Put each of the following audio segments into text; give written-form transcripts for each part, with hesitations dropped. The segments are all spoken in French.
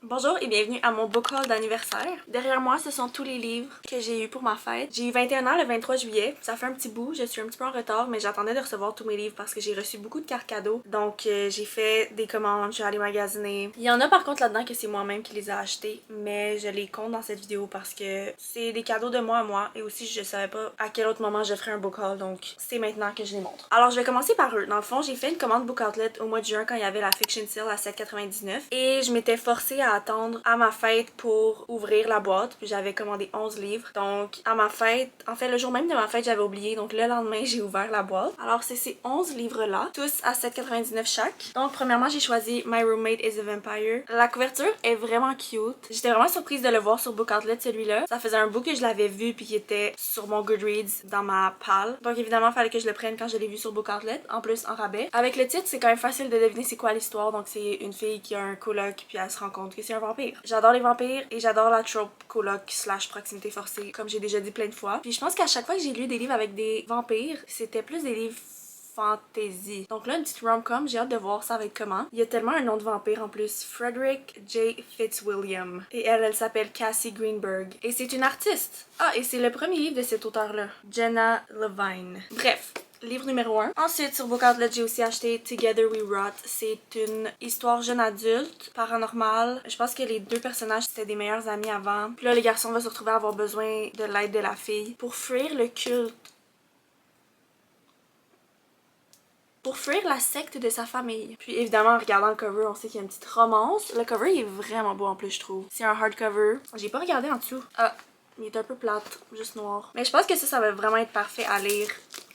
Bonjour et bienvenue à mon book haul d'anniversaire. Derrière moi, ce sont tous les livres que j'ai eu pour ma fête. J'ai eu 21 ans le 23 juillet. Ça fait un petit bout, je suis un petit peu en retard, mais j'attendais de recevoir tous mes livres parce que j'ai reçu beaucoup de cartes cadeaux. Donc j'ai fait des commandes, je suis allée magasiner. Il y en a par contre là-dedans que c'est moi-même qui les ai achetés, mais je les compte dans cette vidéo parce que c'est des cadeaux de moi à moi et aussi je savais pas à quel autre moment je ferais un book haul, donc c'est maintenant que je les montre. Alors je vais commencer par eux. Dans le fond, j'ai fait une commande Book Outlet au mois de juin quand il y avait la Fiction Sale à 7,99 et je m'étais forcée à attendre à ma fête pour ouvrir la boîte, puis j'avais commandé 11 livres. Donc à ma fête, en fait le jour même de ma fête, j'avais oublié, donc le lendemain j'ai ouvert la boîte. Alors c'est ces 11 livres là, tous à 7,99 chaque. Donc premièrement j'ai choisi My Roommate is a Vampire. La couverture est vraiment cute. J'étais vraiment surprise de le voir sur Book Outlet celui-là. Ça faisait un bout que je l'avais vu puis qui était sur mon Goodreads dans ma palle. Donc évidemment il fallait que je le prenne quand je l'ai vu sur Book Outlet, en plus en rabais. Avec le titre c'est quand même facile de deviner c'est quoi l'histoire. Donc c'est une fille qui a un coloc puis elle se rend compte que c'est un vampire. J'adore les vampires et j'adore la trope coloc slash proximité forcée, comme j'ai déjà dit plein de fois. Puis je pense qu'à chaque fois que j'ai lu des livres avec des vampires, c'était plus des livres fantasy. Donc là, une petite rom-com, j'ai hâte de voir ça va être comment. Il y a tellement un nom de vampire en plus. Frederick J. Fitzwilliam. Et elle s'appelle Cassie Greenberg. Et c'est une artiste. Ah, et c'est le premier livre de cet auteur-là. Jenna Levine. Bref. Livre numéro 1. Ensuite, sur Book Outlet, j'ai aussi acheté Together We Rot. C'est une histoire jeune adulte, paranormale. Je pense que les deux personnages, c'était des meilleurs amis avant. Puis là, le garçon va se retrouver à avoir besoin de l'aide de la fille pour fuir le culte. Pour fuir la secte de sa famille. Puis évidemment, en regardant le cover, on sait qu'il y a une petite romance. Le cover, il est vraiment beau en plus, je trouve. C'est un hardcover. J'ai pas regardé en dessous. Ah, il est un peu plate, juste noir. Mais je pense que ça va vraiment être parfait à lire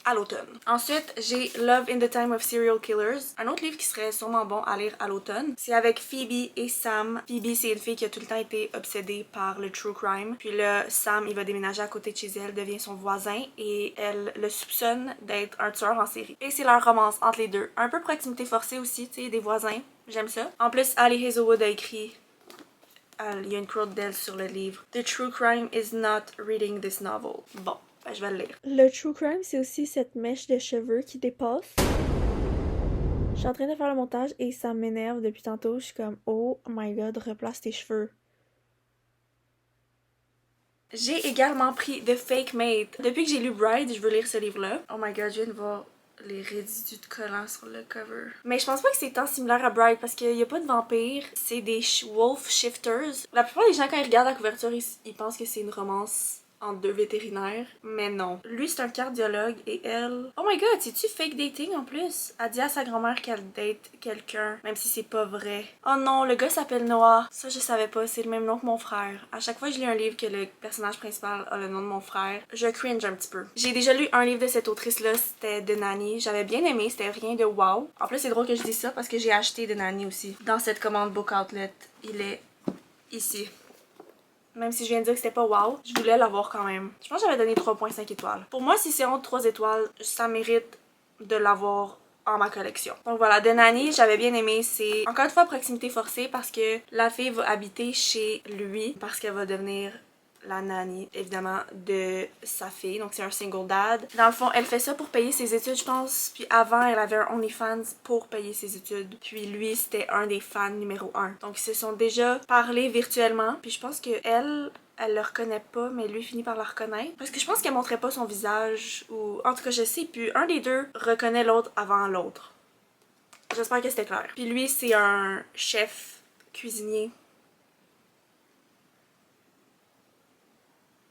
à l'automne. Ensuite, j'ai Love in the Time of Serial Killers, un autre livre qui serait sûrement bon à lire à l'automne. C'est avec Phoebe et Sam. Phoebe, c'est une fille qui a tout le temps été obsédée par le true crime. Puis là, Sam, il va déménager à côté de chez elle, devient son voisin et elle le soupçonne d'être un tueur en série. Et c'est leur romance entre les deux. Un peu proximité forcée aussi, tu sais, des voisins. J'aime ça. En plus, Ali Hazelwood a écrit... il y a une quote d'elle sur le livre. The true crime is not reading this novel. Bon. Ben, je vais le lire. Le true crime, c'est aussi cette mèche de cheveux qui dépasse. Je suis en train de faire le montage et ça m'énerve depuis tantôt. Je suis comme, oh my god, replace tes cheveux. J'ai également pris The Fake Mate. Depuis que j'ai lu Bride, je veux lire ce livre-là. Oh my god, je viens de voir les résidus de collants sur le cover. Mais je pense pas que c'est tant similaire à Bride parce qu'il y a pas de vampires, c'est des wolf shifters. La plupart des gens, quand ils regardent la couverture, ils pensent que c'est une romance entre deux vétérinaires, mais non. Lui, c'est un cardiologue et elle... Oh my god, c'est-tu fake dating en plus? Elle dit à sa grand-mère qu'elle date quelqu'un, même si c'est pas vrai. Oh non, le gars s'appelle Noah. Ça, je savais pas, c'est le même nom que mon frère. À chaque fois que je lis un livre que le personnage principal a le nom de mon frère, je cringe un petit peu. J'ai déjà lu un livre de cette autrice-là, c'était de Nanny. J'avais bien aimé, c'était rien de wow. En plus, c'est drôle que je dise ça parce que j'ai acheté de Nanny aussi. Dans cette commande Book Outlet, il est ici. Même si je viens de dire que c'était pas wow, je voulais l'avoir quand même. Je pense que j'avais donné 3,5 étoiles. Pour moi, si c'est entre 3 étoiles, ça mérite de l'avoir en ma collection. Donc voilà, de Nanny, j'avais bien aimé. C'est encore une fois proximité forcée parce que la fille va habiter chez lui parce qu'elle va devenir la nanny, évidemment, de sa fille. Donc c'est un single dad. Dans le fond, elle fait ça pour payer ses études, je pense. Puis avant, elle avait un OnlyFans pour payer ses études. Puis lui, c'était un des fans numéro 1. Donc ils se sont déjà parlé virtuellement. Puis je pense que elle le reconnaît pas, mais lui finit par la reconnaître. Parce que je pense qu'elle montrait pas son visage, ou... En tout cas, je sais plus. Un des deux reconnaît l'autre avant l'autre. J'espère que c'était clair. Puis lui, c'est un chef cuisinier.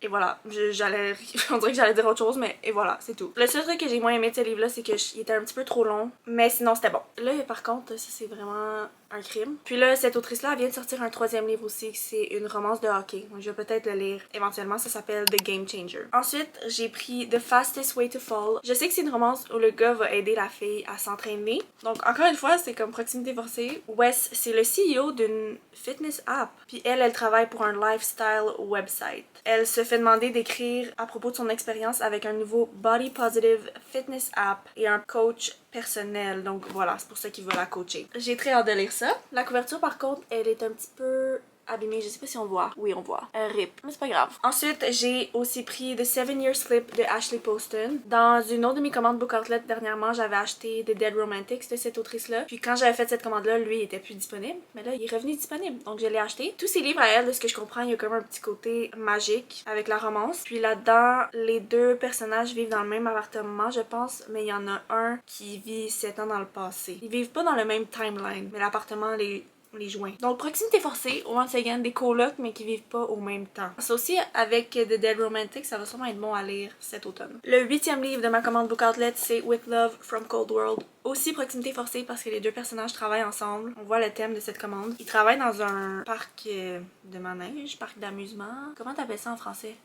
Et voilà, on dirait que j'allais dire autre chose, mais et voilà, c'est tout. Le seul truc que j'ai moins aimé de ce livre-là, c'est qu'il était un petit peu trop long, mais sinon c'était bon. Là, par contre, ça c'est vraiment un crime. Puis là, cette autrice-là, elle vient de sortir un 3e livre aussi, c'est une romance de hockey. Donc je vais peut-être le lire éventuellement, ça s'appelle The Game Changer. Ensuite, j'ai pris The Fastest Way to Fall. Je sais que c'est une romance où le gars va aider la fille à s'entraîner. Donc encore une fois, c'est comme proximité forcée. Wes, c'est le CEO d'une fitness app. Puis elle travaille pour un lifestyle website. Elle se fait demander d'écrire à propos de son expérience avec un nouveau Body Positive Fitness app et un coach personnel. Donc voilà, c'est pour ça qu'il va la coacher. J'ai très hâte de lire ça. La couverture par contre, elle est un petit peu abîmé. Je sais pas si on voit. Oui, on voit. RIP. Mais c'est pas grave. Ensuite, j'ai aussi pris The 7-Year Slip de Ashley Poston. Dans une autre de mes commandes Book Outlet dernièrement, j'avais acheté The Dead Romantics de cette autrice-là. Puis quand j'avais fait cette commande-là, lui, il était plus disponible. Mais là, il est revenu disponible. Donc je l'ai acheté. Tous ces livres à elle, de ce que je comprends, il y a comme un petit côté magique avec la romance. Puis là-dedans, les deux personnages vivent dans le même appartement, je pense. Mais il y en a un qui vit 7 ans dans le passé. Ils vivent pas dans le même timeline. Mais l'appartement les joints. Donc, proximité forcée, once again, des colocs, mais qui vivent pas au même temps. C'est aussi avec The Dead Romantic, ça va sûrement être bon à lire cet automne. Le 8e livre de ma commande Book Outlet, c'est With Love from Cold World. Aussi proximité forcée parce que les deux personnages travaillent ensemble. On voit le thème de cette commande. Ils travaillent dans un parc de manège, parc d'amusement. Comment t'appelles ça en français?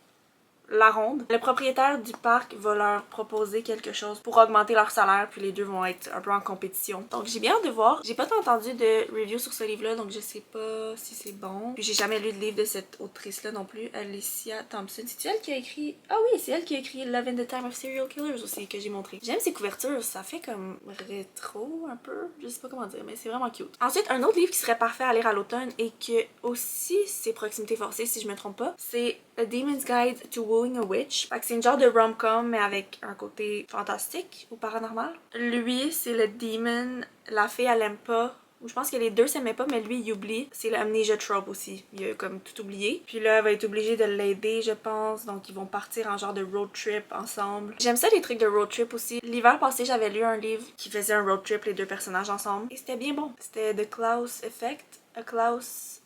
La ronde. Le propriétaire du parc va leur proposer quelque chose pour augmenter leur salaire, puis les deux vont être un peu en compétition. Donc j'ai bien hâte de voir. J'ai pas tant entendu de review sur ce livre-là, donc je sais pas si c'est bon. Puis j'ai jamais lu de livre de cette autrice-là non plus, Alicia Thompson. C'est elle qui a écrit... Ah oui, c'est elle qui a écrit Love in the Time of Serial Killers aussi, que j'ai montré. J'aime ses couvertures, ça fait comme rétro un peu. Je sais pas comment dire, mais c'est vraiment cute. Ensuite, un autre livre qui serait parfait à lire à l'automne et que aussi c'est proximité forcée si je me trompe pas, c'est A Demon's Guide to Wooing a Witch. Fait que c'est une genre de rom-com mais avec un côté fantastique ou paranormal. Lui, c'est le demon, la fille elle aime pas. Ou je pense que les deux s'aimaient pas, mais lui il oublie. C'est l'amnesia trope aussi. Il a comme tout oublié. Puis là, elle va être obligée de l'aider, je pense. Donc ils vont partir en genre de road trip ensemble. J'aime ça les trucs de road trip aussi. L'hiver passé, j'avais lu un livre qui faisait un road trip, les deux personnages ensemble. Et c'était bien bon. C'était The Klaus Effect. Klaus.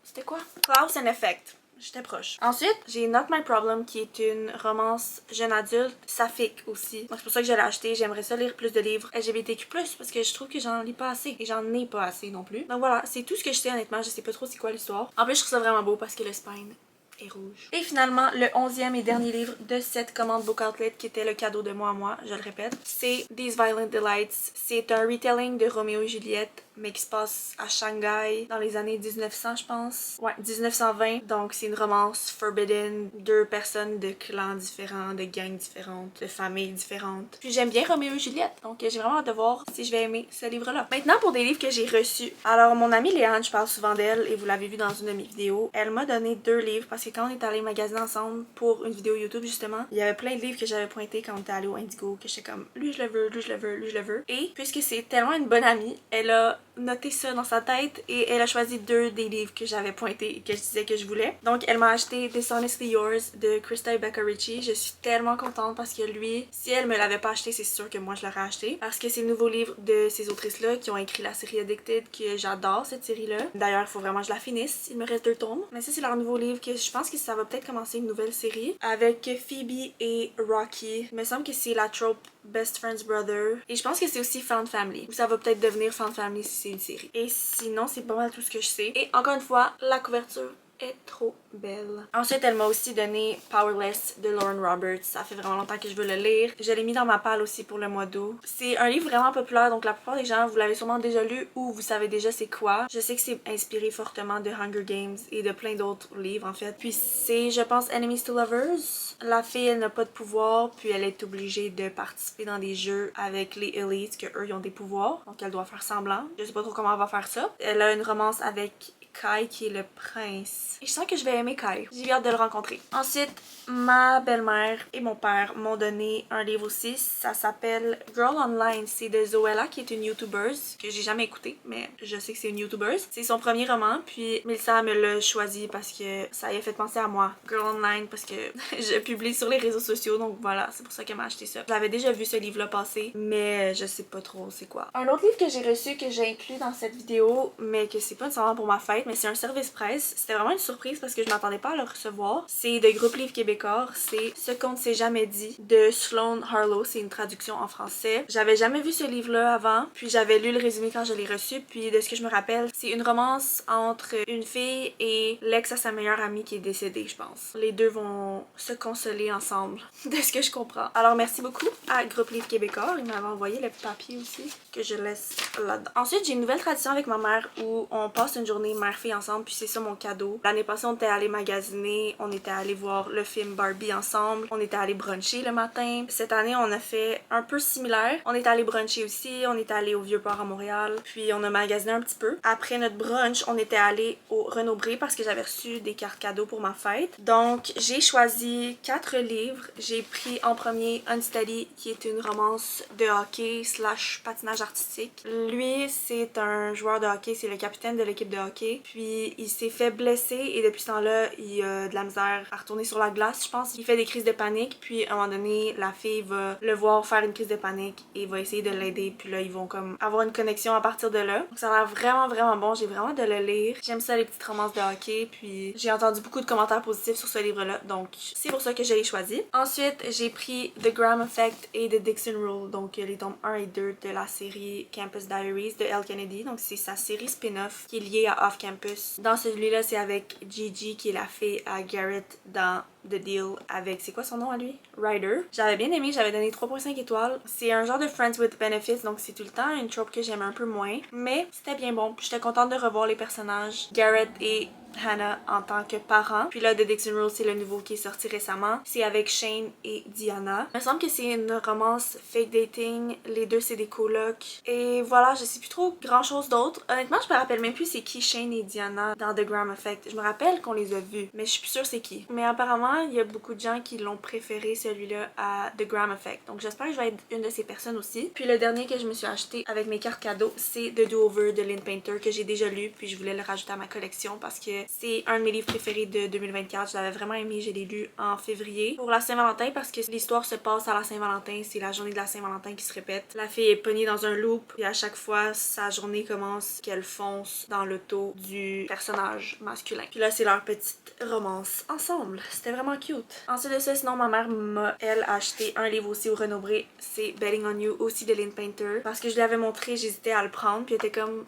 C'était quoi? Klaus and Effect. J'étais proche. Ensuite, j'ai Not My Problem qui est une romance jeune adulte, saphique aussi. Donc c'est pour ça que je l'ai acheté. J'aimerais ça lire plus de livres LGBTQ+, parce que je trouve que j'en lis pas assez. Et j'en ai pas assez non plus. Donc voilà, c'est tout ce que je sais honnêtement. Je sais pas trop c'est quoi l'histoire. En plus, je trouve ça vraiment beau parce que le spine est rouge. Et finalement, le 11e et dernier livre de cette commande Book Outlet qui était le cadeau de moi à moi, je le répète, c'est These Violent Delights. C'est un retelling de Roméo et Juliette, mais qui se passe à Shanghai dans les années 1900, je pense. Ouais, 1920. Donc c'est une romance forbidden, deux personnes de clans différents, de gangs différentes, de familles différentes. Puis j'aime bien Roméo et Juliette, donc j'ai vraiment hâte de voir si je vais aimer ce livre-là. Maintenant pour des livres que j'ai reçus. Alors mon amie Léane, je parle souvent d'elle et vous l'avez vu dans une de mes vidéos, elle m'a donné 2 livres parce que quand on est allé magasiner ensemble pour une vidéo YouTube justement, il y avait plein de livres que j'avais pointés quand on était allé au Indigo, que j'étais comme lui je le veux, lui je le veux, lui je le veux. Et puisque c'est tellement une bonne amie, elle a noté ça dans sa tête et elle a choisi 2 des livres que j'avais pointés et que je disais que je voulais. Donc elle m'a acheté Dishonestly Yours de Krista Rebecca Ritchie. Je suis tellement contente parce que lui, si elle me l'avait pas acheté, c'est sûr que moi je l'aurais acheté parce que c'est le nouveau livre de ces autrices-là qui ont écrit la série Addicted, que j'adore cette série-là. D'ailleurs, il faut vraiment que je la finisse. Il me reste 2 tomes. Mais ça, c'est leur nouveau livre que je pense que ça va peut-être commencer une nouvelle série avec Phoebe et Rocky. Il me semble que c'est la trope Best Friend's Brother. Et je pense que c'est aussi Found Family. Ou ça va peut-être devenir Found Family si c'est une série. Et sinon, c'est pas mal tout ce que je sais. Et encore une fois, la couverture est trop belle. Ensuite, elle m'a aussi donné Powerless de Lauren Roberts. Ça fait vraiment longtemps que je veux le lire. Je l'ai mis dans ma palle aussi pour le mois d'août. C'est un livre vraiment populaire, donc la plupart des gens, vous l'avez sûrement déjà lu ou vous savez déjà c'est quoi. Je sais que c'est inspiré fortement de Hunger Games et de plein d'autres livres en fait. Puis c'est, je pense, Enemies to Lovers. La fille, elle n'a pas de pouvoir, puis elle est obligée de participer dans des jeux avec les élites, que eux, ils ont des pouvoirs. Donc elle doit faire semblant. Je sais pas trop comment elle va faire ça. Elle a une romance avec Kai qui est le prince. Et je sens que je vais aimer Kai. J'ai hâte de le rencontrer. Ensuite, ma belle-mère et mon père m'ont donné un livre aussi. Ça s'appelle Girl Online. C'est de Zoella qui est une YouTuber que j'ai jamais écoutée, mais je sais que c'est une YouTuber. C'est son premier roman, puis Melissa me l'a choisi parce que ça y a fait penser à moi. Girl Online parce que je publie sur les réseaux sociaux, donc voilà, c'est pour ça qu'elle m'a acheté ça. J'avais déjà vu ce livre-là passer, mais je sais pas trop c'est quoi. Un autre livre que j'ai reçu, que j'ai inclus dans cette vidéo, mais que c'est pas nécessairement pour ma fête, mais c'est un service presse. C'était vraiment une surprise parce que je m'attendais pas à le recevoir. C'est de Groupe Livre Québécois. C'est Ce qu'on ne s'est jamais dit de Sloan Harlow. C'est une traduction en français. J'avais jamais vu ce livre-là avant, puis j'avais lu le résumé quand je l'ai reçu, puis de ce que je me rappelle, c'est une romance entre une fille et l'ex à sa meilleure amie qui est décédée, je pense. Les deux vont se consoler ensemble, de ce que je comprends. Alors merci beaucoup à Groupe Livre Québécois. Il m'avait envoyé le papier aussi, que je laisse là-dedans. Ensuite, j'ai une nouvelle tradition avec ma mère où on passe une journée mère première fille ensemble, puis c'est ça mon cadeau. L'année passée, on était allé magasiner, on était allé voir le film Barbie ensemble, on était allé bruncher le matin. Cette année, on a fait un peu similaire. On est allé bruncher aussi, on est allé au Vieux-Port à Montréal, puis on a magasiné un petit peu. Après notre brunch, on était allé au Renaud-Bré parce que j'avais reçu des cartes cadeaux pour ma fête. Donc, j'ai choisi 4 livres. J'ai pris en premier Unsteady, qui est une romance de hockey / patinage artistique. Lui, c'est un joueur de hockey, c'est le capitaine de l'équipe de hockey. Puis, il s'est fait blesser et depuis ce temps-là, il a de la misère à retourner sur la glace, je pense. Il fait des crises de panique, puis à un moment donné, la fille va le voir faire une crise de panique et va essayer de l'aider. Puis là, ils vont comme avoir une connexion à partir de là. Donc, ça a l'air vraiment, vraiment bon. J'ai vraiment hâte de le lire. J'aime ça, les petites romances de hockey. Puis, j'ai entendu beaucoup de commentaires positifs sur ce livre-là. Donc, c'est pour ça que je l'ai choisi. Ensuite, j'ai pris The Graham Effect et The Dixon Rule. Donc, les tomes 1 et 2 de la série Campus Diaries de Elle Kennedy. Donc, c'est sa série spin-off qui est liée à Off Campus. Dans celui-là, c'est avec Gigi, qui est la fille à Garrett dans The Deal avec, c'est quoi son nom à lui? Ryder. J'avais bien aimé, j'avais donné 3.5 étoiles. C'est un genre de Friends with Benefits, donc c'est tout le temps une trope que j'aime un peu moins. Mais c'était bien bon, puis j'étais contente de revoir les personnages. Garrett et Hannah en tant que parents. Puis là, The Dixon Rule, c'est le nouveau qui est sorti récemment. C'est avec Shane et Diana. Il me semble que c'est une romance fake dating. Les deux, c'est des colocs. Et voilà, je sais plus trop grand chose d'autre. Honnêtement, je me rappelle même plus c'est qui Shane et Diana dans The Graham Effect. Je me rappelle qu'on les a vus, mais je suis plus sûre c'est qui. Mais apparemment, il y a beaucoup de gens qui l'ont préféré celui-là à The Graham Effect. Donc j'espère que je vais être une de ces personnes aussi. Puis le dernier que je me suis acheté avec mes cartes cadeaux, c'est The Do-Over de Lynn Painter que j'ai déjà lu. Puis je voulais le rajouter à ma collection parce que c'est un de mes livres préférés de 2024. Je l'avais vraiment aimé. Je l'ai lu en février pour la Saint-Valentin parce que l'histoire se passe à la Saint-Valentin. C'est la journée de la Saint-Valentin qui se répète. La fille est pognée dans un loop et à chaque fois, sa journée commence qu'elle fonce dans l'auto du personnage masculin. Puis là, c'est leur petite romance ensemble. C'était vraiment cute. Ensuite de ça, sinon, ma mère m'a, elle, acheté un livre aussi au Renaud-Bré. C'est Betting on You, aussi de Lynn Painter. Parce que je lui avais montré, j'hésitais à le prendre. Puis elle était comme,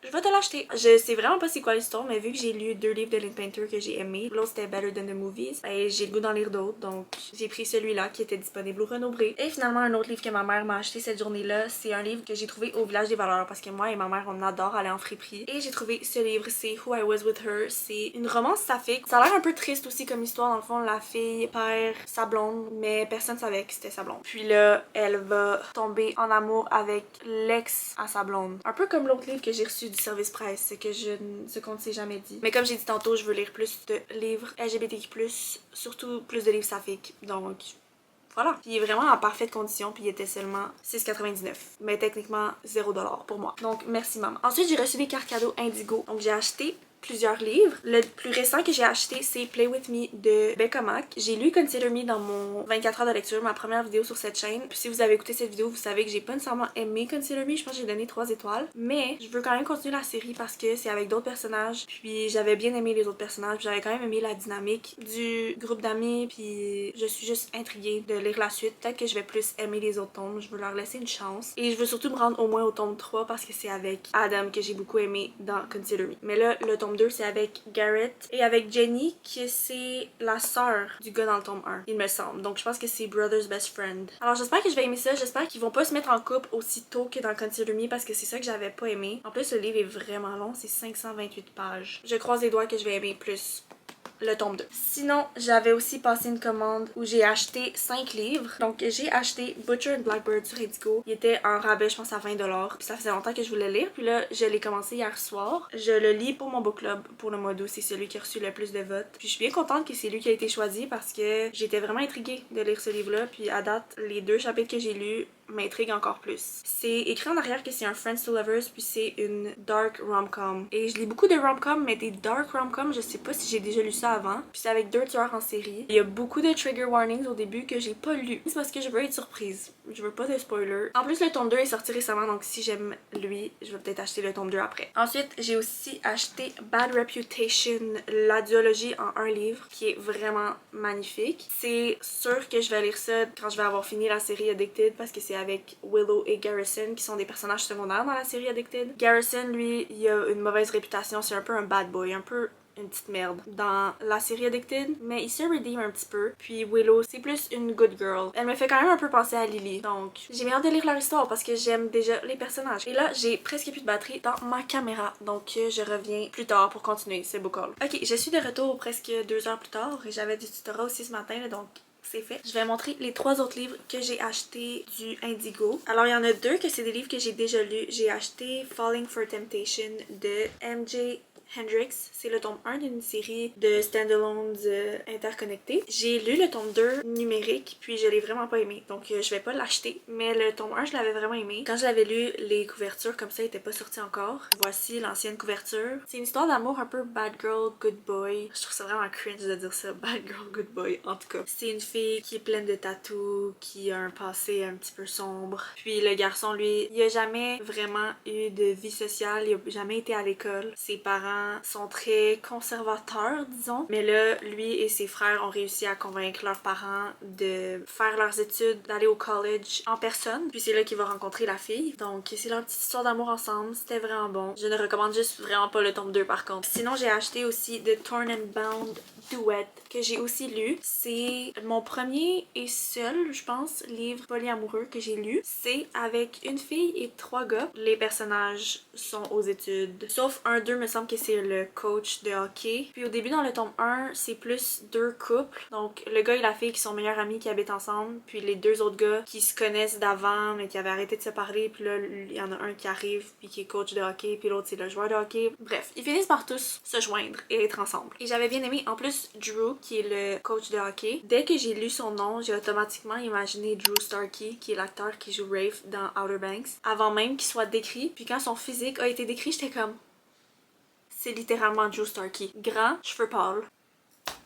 je vais te l'acheter. Je sais vraiment pas c'est quoi l'histoire, mais vu que j'ai lu 2 livres de Lynn Painter que j'ai aimé, l'autre c'était Better Than the Movies, et j'ai le goût d'en lire d'autres, donc j'ai pris celui-là qui était disponible au Renaud-Bré. Et finalement, un autre livre que ma mère m'a acheté cette journée-là, c'est un livre que j'ai trouvé au Village des Valeurs, parce que moi et ma mère, on adore aller en friperie. Et j'ai trouvé ce livre, c'est Who I Was With Her. C'est une romance sapphique. Ça a l'air un peu triste aussi comme histoire, dans le fond, la fille perd sa blonde, mais personne savait que c'était sa blonde. Puis là, elle va tomber en amour avec l'ex à sa blonde. Un peu comme l'autre livre que j'ai reçu du service presse, ce qu'on ne s'est jamais dit. Mais comme j'ai dit tantôt, je veux lire plus de livres LGBTQ+, surtout plus de livres saphiques. Donc voilà. Puis il est vraiment en parfaite condition, puis il était seulement 6,99. Mais techniquement 0$ pour moi. Donc merci maman. Ensuite, j'ai reçu des cartes cadeaux Indigo. Donc j'ai acheté plusieurs livres. Le plus récent que j'ai acheté, c'est Play With Me de Becca Mac. J'ai lu Consider Me dans mon 24 heures de lecture, ma première vidéo sur cette chaîne. Puis si vous avez écouté cette vidéo, vous savez que j'ai pas nécessairement aimé Consider Me. Je pense que j'ai donné 3 étoiles. Mais je veux quand même continuer la série parce que c'est avec d'autres personnages. Puis j'avais bien aimé les autres personnages. J'avais quand même aimé la dynamique du groupe d'amis. Puis je suis juste intriguée de lire la suite. Peut-être que je vais plus aimer les autres tomes. Je veux leur laisser une chance. Et je veux surtout me rendre au moins au tome 3 parce que c'est avec Adam que j'ai beaucoup aimé dans Consider Me. Mais là, le tome 2, c'est avec Garrett et avec Jenny, qui c'est la sœur du gars dans le tome 1, il me semble. Donc je pense que c'est Brother's Best Friend. Alors j'espère que je vais aimer ça. J'espère qu'ils vont pas se mettre en couple aussitôt que dans Consider Me parce que c'est ça que j'avais pas aimé. En plus, le livre est vraiment long. C'est 528 pages. Je croise les doigts que je vais aimer plus le tome 2. Sinon, j'avais aussi passé une commande où j'ai acheté 5 livres. Donc, j'ai acheté Butcher and Blackbird sur Indigo. Il était en rabais, je pense, à 20$. Puis ça faisait longtemps que je voulais lire. Puis là, je l'ai commencé hier soir. Je le lis pour mon book club pour le mois d'août. C'est celui qui a reçu le plus de votes. Puis je suis bien contente que c'est lui qui a été choisi parce que j'étais vraiment intriguée de lire ce livre-là. Puis à date, les 2 chapitres que j'ai lus m'intrigue encore plus. C'est écrit en arrière que c'est un Friends to Lovers, puis c'est une dark rom-com. Et je lis beaucoup de rom-com, mais des dark rom-com, je sais pas si j'ai déjà lu ça avant. Puis c'est avec 2 tueurs en série. Il y a beaucoup de trigger warnings au début que j'ai pas lu. C'est parce que je veux être surprise. Je veux pas de spoiler. En plus, le tome 2 est sorti récemment, donc si j'aime lui, je vais peut-être acheter le tome 2 après. Ensuite, j'ai aussi acheté Bad Reputation, la duologie en un livre, qui est vraiment magnifique. C'est sûr que je vais lire ça quand je vais avoir fini la série Addicted, parce que c'est avec Willow et Garrison qui sont des personnages secondaires dans la série Addicted. Garrison, lui, il a une mauvaise réputation, c'est un peu un bad boy, un peu une petite merde dans la série Addicted, mais il se redeem un petit peu. Puis Willow, c'est plus une good girl. Elle me fait quand même un peu penser à Lily. Donc, j'ai bien hâte de lire leur histoire parce que j'aime déjà les personnages. Et là, j'ai presque plus de batterie dans ma caméra. Donc, je reviens plus tard pour continuer. C'est beau call. Ok, je suis de retour presque 2 heures plus tard et j'avais du tutorat aussi ce matin, là, donc c'est fait. Je vais montrer les 3 autres livres que j'ai achetés du Indigo. Alors, il y en a 2 que c'est des livres que j'ai déjà lus. J'ai acheté Falling for Temptation de MJ Hendrix. C'est le tome 1 d'une série de standalones interconnectés. J'ai lu le tome 2 numérique, puis je l'ai vraiment pas aimé. Donc je vais pas l'acheter, mais le tome 1 je l'avais vraiment aimé. Quand je l'avais lu, les couvertures comme ça étaient pas sorties encore. Voici l'ancienne couverture. C'est une histoire d'amour un peu bad girl, good boy. Je trouve ça vraiment cringe de dire ça, bad girl, good boy, en tout cas. C'est une fille qui est pleine de tatous, qui a un passé un petit peu sombre. Puis le garçon, lui, il a jamais vraiment eu de vie sociale, il a jamais été à l'école. Ses parents sont très conservateurs, disons. Mais là, lui et ses frères ont réussi à convaincre leurs parents de faire leurs études, d'aller au college en personne. Puis c'est là qu'il va rencontrer la fille. Donc c'est leur petite histoire d'amour ensemble. C'était vraiment bon. Je ne recommande juste vraiment pas le tome 2 par contre. Sinon, j'ai acheté aussi The Torn and Bound Duet que j'ai aussi lu. C'est mon premier et seul, je pense, livre polyamoureux que j'ai lu. C'est avec une fille et 3 gars. Les personnages sont aux études. Sauf un d'eux, me semble que c'est le coach de hockey. Puis au début, dans le tome 1, c'est plus 2 couples. Donc le gars et la fille qui sont meilleurs amis, qui habitent ensemble. Puis les 2 autres gars qui se connaissent d'avant, mais qui avaient arrêté de se parler. Puis là, il y en a un qui arrive, puis qui est coach de hockey. Puis l'autre, c'est le joueur de hockey. Bref, ils finissent par tous se joindre et être ensemble. Et j'avais bien aimé, en plus, Drew, qui est le coach de hockey. Dès que j'ai lu son nom, j'ai automatiquement imaginé Drew Starkey, qui est l'acteur qui joue Rafe dans Outer Banks, avant même qu'il soit décrit. Puis quand son physique a été décrit, j'étais comme... C'est littéralement Drew Starkey. Grand, cheveux pâles.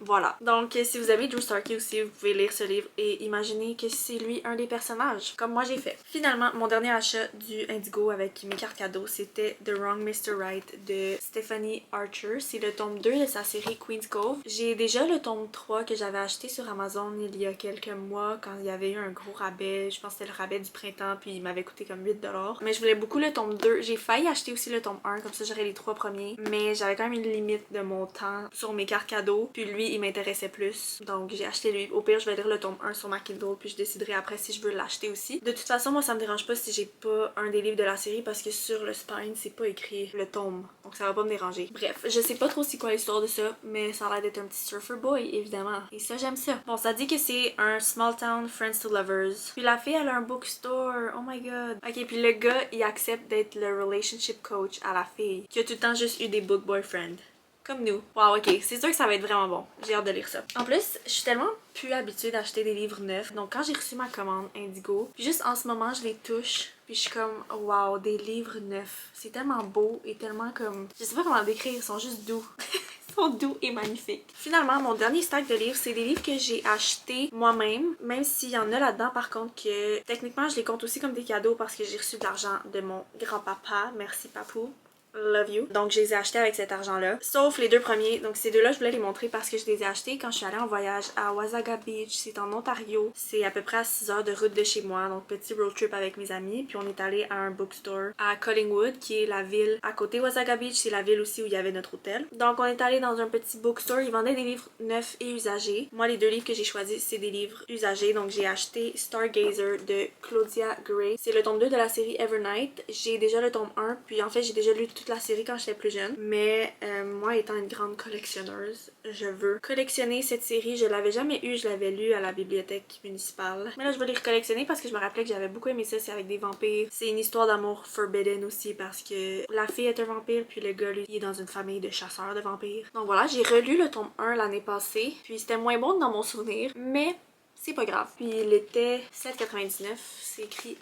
Voilà. Donc, si vous aimez Drew Starkey aussi, vous pouvez lire ce livre et imaginer que c'est lui un des personnages, comme moi j'ai fait. Finalement, mon dernier achat du Indigo avec mes cartes cadeaux, c'était The Wrong Mr. Right de Stephanie Archer. C'est le tome 2 de sa série Queen's Cove. J'ai déjà le tome 3 que j'avais acheté sur Amazon il y a quelques mois quand il y avait eu un gros rabais. Je pense que c'était le rabais du printemps, puis il m'avait coûté comme 8$. Mais je voulais beaucoup le tome 2. J'ai failli acheter aussi le tome 1, comme ça j'aurais les 3 premiers. Mais j'avais quand même une limite de mon temps sur mes cartes cadeaux. Puis lui, il m'intéressait plus. Donc j'ai acheté lui. Au pire, je vais lire le tome 1 sur ma Kindle, puis je déciderai après si je veux l'acheter aussi. De toute façon, moi ça me dérange pas si j'ai pas un des livres de la série parce que sur le spine, c'est pas écrit le tome. Donc ça va pas me déranger. Bref, je sais pas trop c'est quoi l'histoire de ça, mais ça a l'air d'être un petit surfer boy, évidemment. Et ça, j'aime ça. Bon, ça dit que c'est un small town friends to lovers. Puis la fille, elle a un bookstore. Oh my god. Ok, puis le gars, il accepte d'être le relationship coach à la fille, qui a tout le temps juste eu des book boyfriends. Comme nous. Wow, ok, c'est sûr que ça va être vraiment bon. J'ai hâte de lire ça. En plus, je suis tellement plus habituée d'acheter des livres neufs. Donc quand j'ai reçu ma commande Indigo, puis juste en ce moment, je les touche. Puis je suis comme, wow, des livres neufs. C'est tellement beau et tellement comme... Je sais pas comment le décrire, ils sont juste doux. Ils sont doux et magnifiques. Finalement, mon dernier stack de livres, c'est des livres que j'ai achetés moi-même. Même s'il y en a là-dedans, par contre, que techniquement, je les compte aussi comme des cadeaux parce que j'ai reçu de l'argent de mon grand-papa. Merci, papou. Love you. Donc je les ai achetés avec cet argent-là. Sauf les 2 premiers. Donc ces 2-là, je voulais les montrer parce que je les ai achetés quand je suis allée en voyage à Wasaga Beach. C'est en Ontario. C'est à peu près à 6 heures de route de chez moi. Donc petit road trip avec mes amis. Puis on est allé à un bookstore à Collingwood, qui est la ville à côté. Wasaga Beach, c'est la ville aussi où il y avait notre hôtel. Donc on est allé dans un petit bookstore. Ils vendaient des livres neufs et usagés. Moi, les 2 livres que j'ai choisis, c'est des livres usagés. Donc j'ai acheté Stargazer de Claudia Gray. C'est le tome 2 de la série Evernight. J'ai déjà le tome 1. Puis en fait, j'ai déjà lu toute la série quand j'étais plus jeune. Mais moi, étant une grande collectionneuse, je veux collectionner cette série. Je l'avais jamais eu, je l'avais lu à la bibliothèque municipale. Mais là, je veux les recollectionner parce que je me rappelais que j'avais beaucoup aimé ça. C'est avec des vampires. C'est une histoire d'amour forbidden aussi parce que la fille est un vampire, puis le gars, lui, il est dans une famille de chasseurs de vampires. Donc voilà, j'ai relu le tome 1 l'année passée. Puis c'était moins bon dans mon souvenir, mais c'est pas grave. Puis il était 7,99. C'est écrit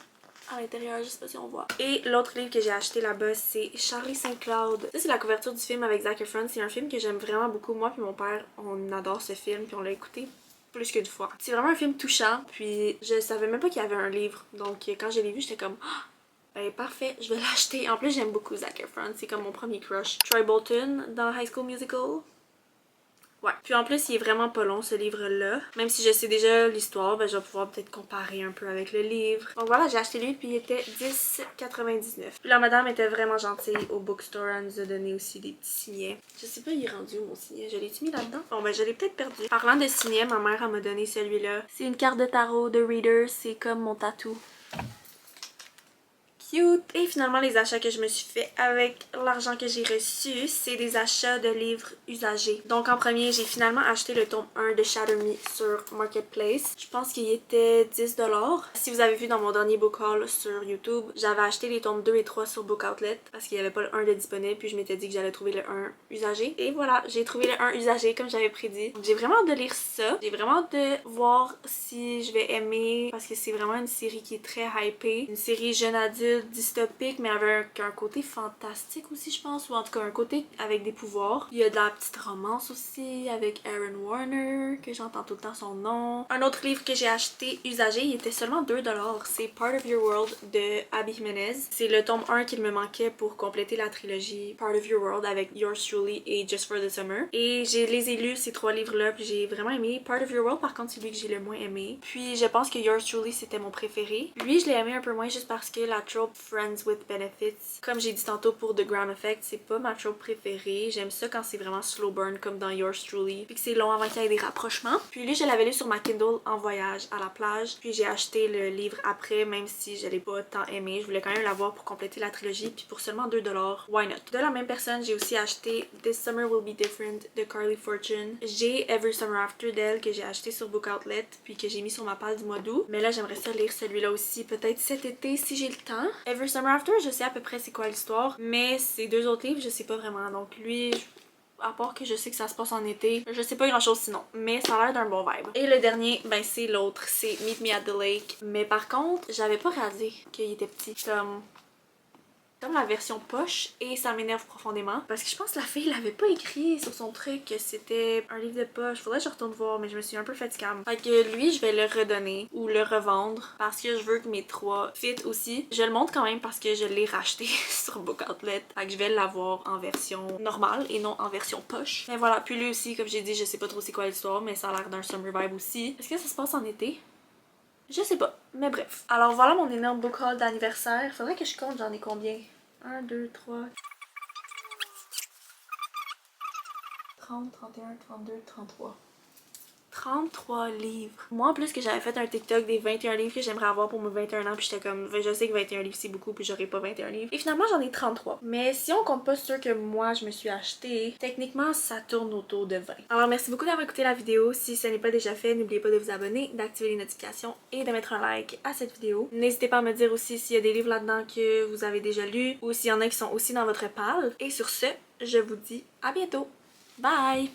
à l'intérieur, je sais pas si on voit. Et l'autre livre que j'ai acheté là-bas, c'est Charlie Saint Cloud. Ça, c'est la couverture du film avec Zac Efron. C'est un film que j'aime vraiment beaucoup. Moi puis mon père, on adore ce film, puis on l'a écouté plus qu'une fois. C'est vraiment un film touchant, puis je savais même pas qu'il y avait un livre. Donc quand je l'ai vu, j'étais comme... Ben parfait, je vais l'acheter. En plus, j'aime beaucoup Zac Efron. C'est comme mon premier crush. Troy Bolton dans High School Musical. Ouais. Puis en plus, il est vraiment pas long ce livre-là. Même si je sais déjà l'histoire, ben je vais pouvoir peut-être comparer un peu avec le livre. Donc voilà, j'ai acheté lui puis il était 10,99. Puis la madame était vraiment gentille au bookstore. Elle nous a donné aussi des petits signets. Je sais pas, il est rendu où mon signet? Je l'ai-tu mis là-dedans? Bon ben je l'ai peut-être perdu. Parlant de signets, ma mère elle m'a donné celui-là. C'est une carte de tarot de Reader. C'est comme mon tatou. Cute. Et finalement, les achats que je me suis fait avec l'argent que j'ai reçu, c'est des achats de livres usagés. Donc en premier, j'ai finalement acheté le tome 1 de Shatter Me sur Marketplace. Je pense qu'il était 10$. Si vous avez vu dans mon dernier book haul sur YouTube, j'avais acheté les tomes 2 et 3 sur Book Outlet parce qu'il n'y avait pas le 1 de disponible, puis je m'étais dit que j'allais trouver le 1 usagé. Et voilà, j'ai trouvé le 1 usagé comme j'avais prédit. Donc j'ai vraiment hâte de lire ça. J'ai vraiment hâte de voir si je vais aimer parce que c'est vraiment une série qui est très hypée. Une série jeune adulte dystopique mais avec un côté fantastique aussi je pense, ou en tout cas un côté avec des pouvoirs. Il y a de la petite romance aussi avec Aaron Warner que j'entends tout le temps son nom. Un autre livre que j'ai acheté usagé, il était seulement 2$, c'est Part of Your World de Abby Jimenez. C'est le tome 1 qu'il me manquait pour compléter la trilogie Part of Your World avec Yours Truly et Just for the Summer. Et je les ai lus ces 3 livres-là puis j'ai vraiment aimé. Part of Your World par contre c'est lui que j'ai le moins aimé. Puis je pense que Yours Truly c'était mon préféré. Lui je l'ai aimé un peu moins juste parce que la trope Friends with Benefits, comme j'ai dit tantôt pour The Graham Effect, c'est pas ma trope préférée. J'aime ça quand c'est vraiment slow burn comme dans Yours Truly, puis que c'est long avant qu'il y ait des rapprochements. Puis lui je l'avais lu sur ma Kindle en voyage à la plage, puis j'ai acheté le livre après même si je l'ai pas tant aimé. Je voulais quand même l'avoir pour compléter la trilogie, puis pour seulement 2$, why not? De la même personne, j'ai aussi acheté This Summer Will Be Different de Carly Fortune. J'ai Every Summer After d'elle que j'ai acheté sur Book Outlet puis que j'ai mis sur ma palle du mois d'août. Mais là j'aimerais ça lire celui-là aussi peut-être cet été si j'ai le temps. Every Summer After, je sais à peu près c'est quoi l'histoire, mais ces 2 autres livres, je sais pas vraiment. Donc lui, à part que je sais que ça se passe en été, je sais pas grand chose sinon, mais ça a l'air d'un bon vibe. Et le dernier, ben c'est l'autre, c'est Meet Me at the Lake. Mais par contre, j'avais pas réalisé qu'il était petit. Comme la version poche et ça m'énerve profondément parce que je pense que la fille l'avait pas écrit sur son truc que c'était un livre de poche. Faudrait que je retourne voir mais je me suis un peu fatigable. Fait que lui je vais le redonner ou le revendre parce que je veux que mes 3 fit aussi. Je le montre quand même parce que je l'ai racheté sur Book Outlet. Fait que je vais l'avoir en version normale et non en version poche. Mais voilà, puis lui aussi comme j'ai dit je sais pas trop c'est quoi l'histoire mais ça a l'air d'un summer vibe aussi. Est-ce que ça se passe en été? Je sais pas, mais bref. Alors voilà mon énorme book haul d'anniversaire. Faudrait que je compte, j'en ai combien? 1, 2, 3... 30, 31, 32, 33. 33 livres. Moi en plus que j'avais fait un TikTok des 21 livres que j'aimerais avoir pour mes 21 ans puis j'étais comme je sais que 21 livres c'est beaucoup puis j'aurais pas 21 livres. Et finalement j'en ai 33. Mais si on compte pas ceux que moi je me suis acheté, techniquement ça tourne autour de 20. Alors merci beaucoup d'avoir écouté la vidéo. Si ce n'est pas déjà fait, n'oubliez pas de vous abonner, d'activer les notifications et de mettre un like à cette vidéo. N'hésitez pas à me dire aussi s'il y a des livres là-dedans que vous avez déjà lus ou s'il y en a qui sont aussi dans votre palle. Et sur ce, je vous dis à bientôt. Bye!